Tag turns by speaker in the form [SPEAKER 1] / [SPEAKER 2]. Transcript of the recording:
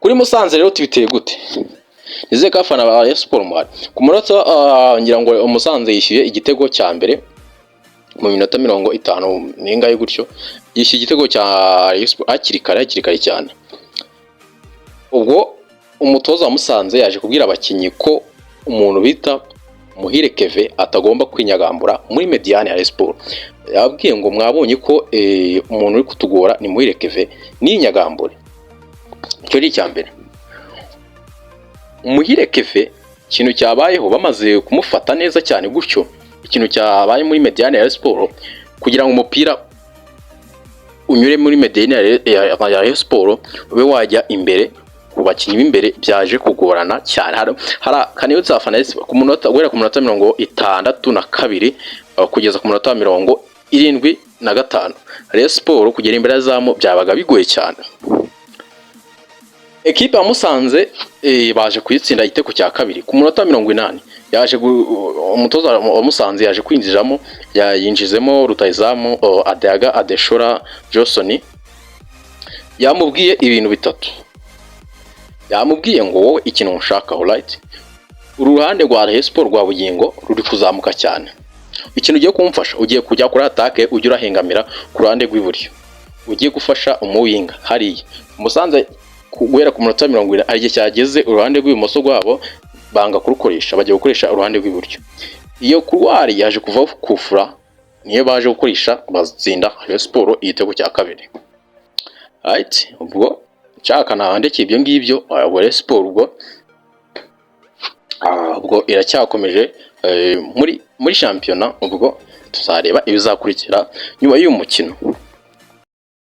[SPEAKER 1] kuri Musanze rero tubiteye gute? Nizeye ko abafana ba Rayon Sports muhari. Ku munota ngira ngo Musanze yishyuye igitego cya mbere mu minota 50 n'ingahe gutyo, yishyuye igitego cya Rayon Sports hakiri kare cyane. Ubwo umutoza wa Musanze yaje kubwira abakinnyi ko umuntu bita Muhire Keve atagomba kwinyagambura muri mediane ya Rayon Sports. Yabwiye ngo mwabonye ko umuntu uri kutugora ni Muhire Keve n'inyagambure. Icyo ni icyambere. Muhire Keve ikintu cyabayeho bamaze kumufata neza cyane gutyo, ikintu cyabaye muri mediane ya Rayon Sports kugira ngo umupira unyure muri mediane ya Rayon Sports ube wajya imbere ku bakinnyi b'imbere byaje kugorana cyane. Hari kaniyo zafana ku munota guhera ku munota 62 kugeza ku munota 75 Rayon Sports kugera imbere zamu byabaga bigoye cyane. Ekipe ya Musanze baje kuyitsinda igitego cya kabiri ku munota 80 yaje umutoza wa Musanze yaje kwinjizamo yinjizemo rutayizamu Adayaga Adeshora Johnson. Yamubwiye ibintu bitatu. Yamubwiye ngo wowe ikintu ushaka alright, uruhande rwa Rayon Sports rwa Bugingo ruri kuzamuka cyane, ikintu ugiye kumfasha ugiye kujya kuri atake ujye urahengamira ku ruhande rw'iburyo, ugiye gufasha umuwinga hariya. Musanze guhera ku munota 70 arigiye cyageze uruhande rw'ibumoso rwabo banga kurukoresha, bagiye gukoresha uruhande rw'iburyo. Iyo kurwari yaje kuva kufura niyo baje gukoresha bazitsinda Rayon Sports igitego cya kabiri. Right, ubwo cyaka nahande ibyo ngibyo Rayon Sports ubwo iracyakomeje muri shampiyona. Ubwo tuzareba ibizakurikira nyuma y'uyu mukino.